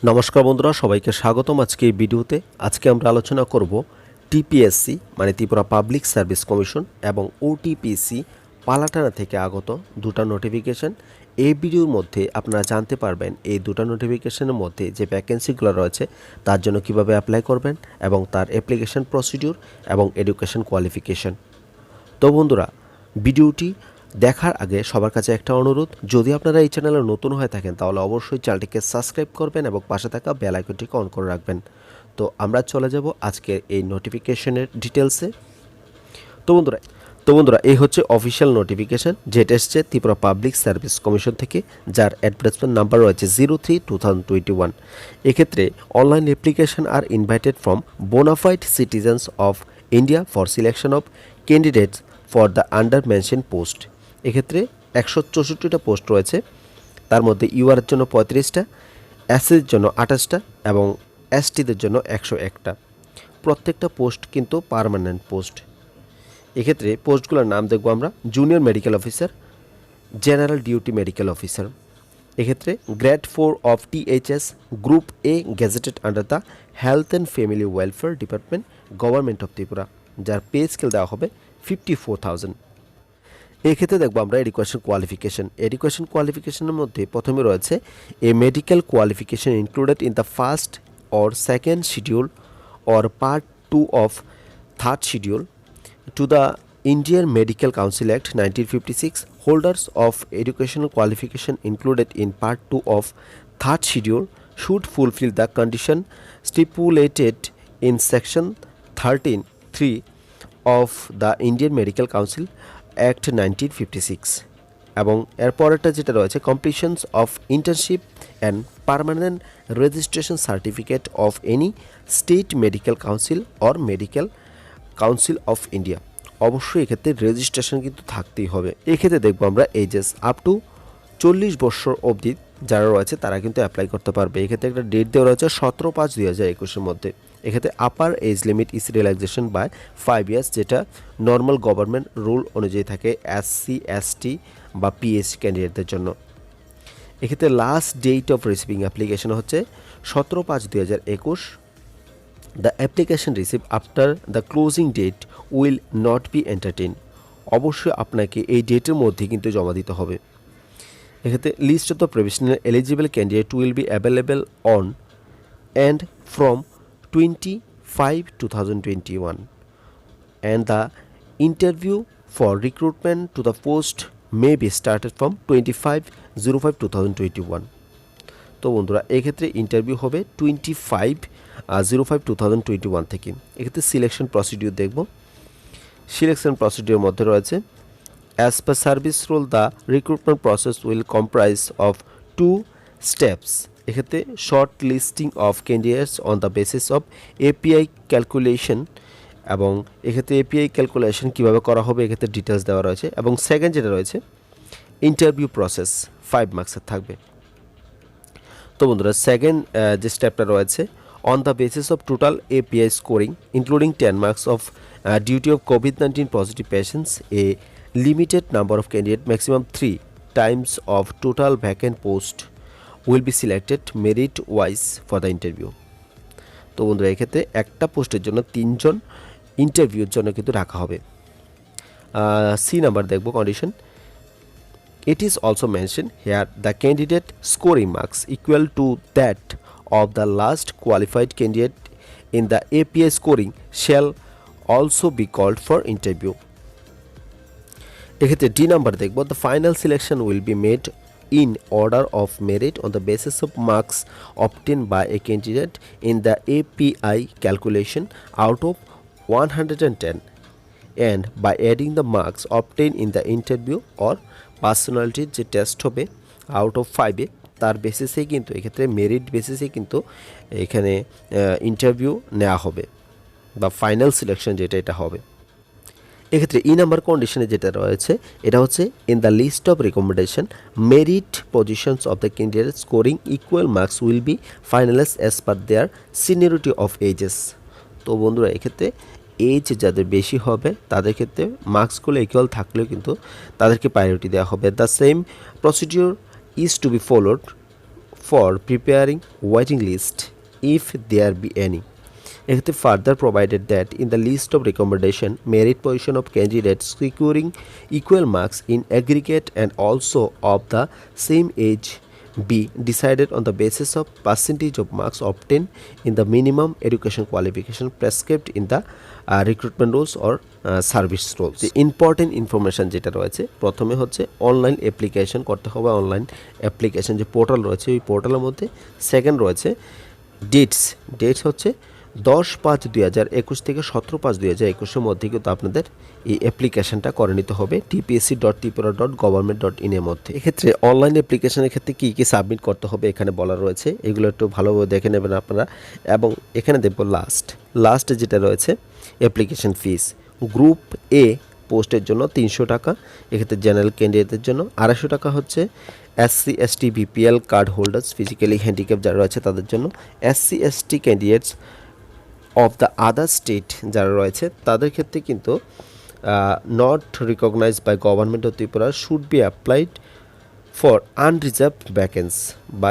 নমস্কার বন্ধুরা, সবাইকে স্বাগতম আজকে এই ভিডিওতে। আজকে আমরা আলোচনা করব টিপিএসসি মানে ত্রিপুরা পাবলিক সার্ভিস কমিশন এবং ওটিপিসি পালাটানা থেকে আগত দুটো নোটিফিকেশন। এই ভিডিওর মধ্যে আপনারা জানতে পারবেন এই দুটো নোটিফিকেশনের মধ্যে যে ভ্যাকেন্সিগুলো রয়েছে তার জন্য কিভাবে অ্যাপ্লাই করবেন এবং তার অ্যাপ্লিকেশন প্রসিডিউর এবং এডুকেশন কোয়ালিফিকেশন। তো বন্ধুরা, ভিডিওটি দেখার আগে সবার কাছে একটা অনুরোধ, যদি আপনারা এই চ্যানেলে নতুন হয়ে থাকেন তাহলে অবশ্যই চ্যানেলটিকে সাবস্ক্রাইব করবেন এবং পাশে থাকা বেল আইকনটিকে অন করে রাখবেন। তো আমরা চলে যাব আজকের এই নোটিফিকেশনের ডিটেলসে। তো বন্ধুরা এই হচ্ছে অফিসিয়াল নোটিফিকেশন, যেটা এসছে ত্রিপুরা পাবলিক সার্ভিস কমিশন থেকে, যার অ্যাডভার্টাইজমেন্ট নাম্বার রয়েছে 03/2021। এক্ষেত্রে online application are invited from bona fide citizens of India for selection of candidates for the under mention post. এক্ষেত্রে 164টা পোস্ট রয়েছে, তার মধ্যে ইউআর জন্য 35টা, এসসির জন্য 28টা এবং এসটিদের জন্য 101টা। প্রত্যেকটা পোস্ট কিন্তু পার্মানেন্ট পোস্ট। এক্ষেত্রে পোস্টগুলোর নাম দেখব আমরা: junior medical officer, general duty medical officer. এক্ষেত্রে grade 4 of THS group A gazetted under the health and family welfare department government of Tripura, যার পে স্কেল দেওয়া হবে 54,000। এক্ষেত্রে দেখবো আমরা এডুকেশন কোয়ালিফিকেশনের মধ্যে প্রথমে রয়েছে a medical qualification included in the first or second schedule or part 2 of third schedule to the Indian Medical Council Act 1956. Holders of educational qualification included in Part 2 of Third Schedule should fulfill the condition stipulated in Section 13(3) of the Indian Medical Council Act 1956 এবং এর পরেরটা যেটা রয়েছে completions of internship and permanent registration certificate of any state medical council or medical council of India. অবশ্যই এক্ষেত্রে registration কিন্তু থাকতেই হবে। এক্ষেত্রে দেখবো আমরা এজেস আপ টু 40 বছর অবধি যারা রয়েছে তারা কিন্তু অ্যাপ্লাই করতে পারবে। এক্ষেত্রে একটা ডেট দেওয়া রয়েছে 17/5/2021 মধ্যে। এক্ষেত্রে upper age limit is relaxation by 5 years, যেটা নর্মাল গভর্নমেন্ট রুল অনুযায়ী থাকে এসসি এসটি বা পিএসসি ক্যান্ডিডেটদের জন্য। এক্ষেত্রে last date of receiving application হচ্ছে 17/5/2021। The application received after the closing date will not be entertained. অবশ্যই আপনাকে এই ডেটের মধ্যে কিন্তু জমা দিতে হবে। এক্ষেত্রে list of the provisional eligible candidate will be available on and from 25/2021 and the interview for recruitment to the post may be started from 25/05/2021. তো বন্ধুরা, এক্ষেত্রে ইন্টারভিউ হবে 25/05/2021 থেকে। এক্ষেত্রে সিলেকশন প্রসিডিউর দেখব। সিলেকশন প্রসিডিউর মধ্যে রয়েছে as per service rule the recruitment process will comprise of 2 steps. এক্ষেত্রে shortlisting of candidates on the basis of API calculation, এবং এক্ষেত্রে এপিআই ক্যালকুলেশন কীভাবে করা হবে এক্ষেত্রে ডিটেলস দেওয়া রয়েছে। এবং সেকেন্ড যেটা রয়েছে ইন্টারভিউ প্রসেস 5 মার্কসের থাকবে। তো বন্ধুরা, সেকেন্ড যে স্টেপটা রয়েছে on the basis of total API scoring including 10 marks of duty of COVID-19 positive patients, a limited number of candidate maximum 3 times of total vacant post will be selected merit wise for the interview. তো বন্ধুরা, এক্ষেত্রে একটা পোস্টের জন্য 3 জন ইন্টারভিউর জন্য কিন্তু রাখা হবে। সি নাম্বার দেখব condition. It is also mentioned here the candidate scoring marks equal to that of the last qualified candidate in the API scoring shall also be called for interview. এক্ষেত্রে ডি নাম্বার দেখব। The final selection will be made in order of merit on the basis of marks obtained by a candidate in the API calculation out of 110 and by adding the marks obtained in the interview or পার্সোনালিটির যে test হবে out of 5-এ, তার বেসিসেই কিন্তু এক্ষেত্রে merit বেসিসেই কিন্তু এখানে interview নেওয়া হবে বা ফাইনাল সিলেকশন যেটা এটা হবে। এক্ষেত্রে ই নাম্বার কন্ডিশনে যেটা রয়েছে এটা হচ্ছে in the list of recommendation merit positions of the candidate scoring equal marks will be finalize as per their seniority of ages. তো বন্ধুরা, এক্ষেত্রে এজ যাদের বেশি হবে তাদের ক্ষেত্রে মার্কসগুলো ইকুয়াল থাকলেও কিন্তু তাদেরকে প্রায়োরিটি দেওয়া হবে। The same procedure is to be followed for preparing waiting list if there be any. It further provided that in the list of recommendation, merit position of candidates securing equal marks in aggregate and also of the same age be decided on the basis of percentage of marks obtained in the minimum education qualification prescribed in the recruitment rules or service rules. Important information যেটা রয়েছে, প্রথমে হচ্ছে online application করতে হবে। Online application যে portal রয়েছে ওই পোর্টালের মধ্যে সেকেন্ড রয়েছে ডেটস হচ্ছে 10/5/2021 থেকে 17/5/2021 মধ্যে কিন্তু আপনাদের এই অ্যাপ্লিকেশনটা করে নিতে হবে tpsc.tripura.government.in এর মধ্যে। এক্ষেত্রে অনলাইন অ্যাপ্লিকেশনের ক্ষেত্রে কী কী সাবমিট করতে হবে এখানে বলা রয়েছে, এগুলো একটু ভালোভাবে দেখে নেবেন আপনারা। এবং এখানে দেখব লাস্টে যেটা রয়েছে অ্যাপ্লিকেশন ফিস, গ্রুপ এ পোস্টের জন্য 300 টাকা, এক্ষেত্রে জেনারেল ক্যান্ডিডেটের জন্য 250 টাকা হচ্ছে, SC ST BPL card holders physically handicap যারা রয়েছে তাদের জন্য, SC ST candidates of the other state যারা রয়েছে তাদের ক্ষেত্রে কিন্তু not recognized by government of Tripura should be applied for unreserved vacancy বা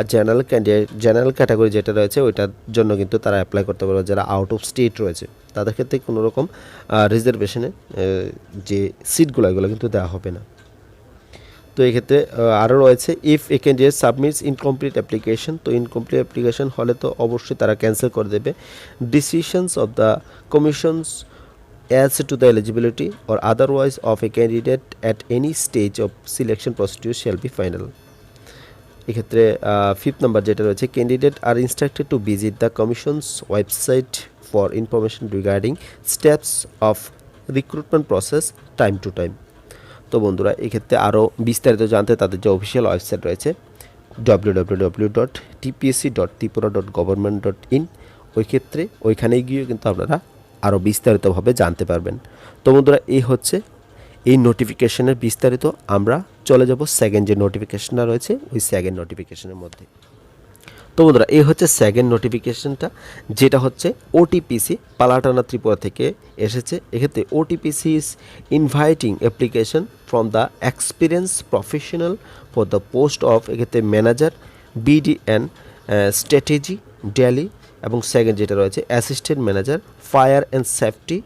জেনারেল ক্যাটাগরি যেটা রয়েছে ওইটার জন্য কিন্তু তারা অ্যাপ্লাই করতে পারবে। যারা আউট অফ স্টেট রয়েছে তাদের ক্ষেত্রে কোনো রকম রিজার্ভেশনে যে সিটগুলো এগুলো কিন্তু দেওয়া হবে না। তো এক্ষেত্রে আরও রয়েছে if a candidate submits incomplete application, তো ইনকমপ্লিট অ্যাপ্লিকেশন হলে তো অবশ্যই তারা ক্যান্সেল করে দেবে। Decisions of the commissions as to the eligibility or otherwise of a candidate at any stage of selection procedure shall be final. এক্ষেত্রে fifth number যেটা রয়েছে, candidate R instructed to visit the commission's website for information regarding steps of recruitment process time to time. তো বন্ধুরা এক্ষেত্রে আরও বিস্তারিত জানতে তাদের যে অফিসিয়াল ওয়েবসাইট রয়েছে www.tpsc.tripura.government.in, ওই ক্ষেত্রে ওইখানেই গিয়ে কিন্তু আপনারা আরও বিস্তারিতভাবে জানতে পারবেন। তো বন্ধুরা এই হচ্ছে এই নোটিফিকেশনের বিস্তারিত। আমরা চলে যাব সেকেন্ড যে নোটিফিকেশনটা রয়েছে ওই সেকেন্ড নোটিফিকেশনের মধ্যে। তো বন্ধুরা এই হচ্ছে সেকেন্ড নোটিফিকেশনটা, যেটা হচ্ছে ওটিপিসি পালাটানা ত্রিপুরা থেকে এসেছে। এক্ষেত্রে OTPC is inviting application from the experience professional for the post of, এক্ষেত্রে ম্যানেজার BDN স্ট্র্যাটেজি ডেলি, এবং সেকেন্ড যেটা রয়েছে assistant manager fire and safety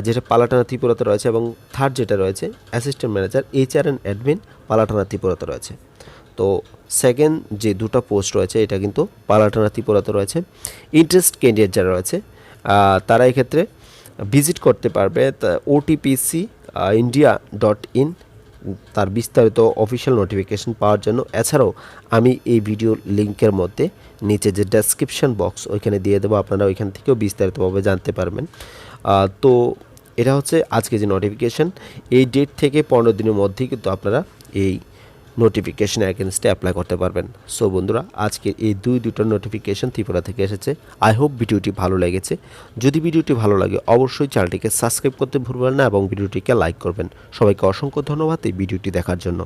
যেটা পালাটানা ত্রিপুরাতে রয়েছে, এবং থার্ড যেটা রয়েছে assistant manager HR and admin Palatana ত্রিপুরাতে রয়েছে। তো সেকেন্ড যে দুটো পোস্ট রয়েছে এটা কিন্তু পালাটানা ত্রিপুরাতে রয়েছে। ইন্টারেস্ট ক্যান্ডিডেট যারা রয়েছে তারা এক্ষেত্রে ভিজিট করতে পারবে otpc.india.in তার বিস্তারিত অফিসিয়াল নোটিফিকেশন পাওয়ার জন্য। এছাড়াও আমি এই ভিডিও লিঙ্কের মধ্যে নিচে যে ডেসক্রিপশন বক্স ওইখানে দিয়ে দেবো, আপনারা ওইখান থেকেও বিস্তারিতভাবে জানতে পারবেন। তো এটা হচ্ছে আজকে যে নোটিফিকেশন, এই ডেট থেকে 15 দিনের মধ্যেই কিন্তু আপনারা এই নোটিফিকেশন অ্যাগেনস্টে অ্যাপ্লাই করতে পারবেন। সো বন্ধুরা আজকে এই দুটো নোটিফিকেশন ত্রিপুরা থেকে এসেছে। আই হোপ ভিডিওটি ভালো লেগেছে। যদি ভিডিওটি ভালো লাগে অবশ্যই চ্যানেলটিকে সাবস্ক্রাইব করতে ভুলবেন না এবং ভিডিওটিকে লাইক করবেন। সবাইকে অসংখ্য ধন্যবাদ এই ভিডিওটি দেখার জন্য।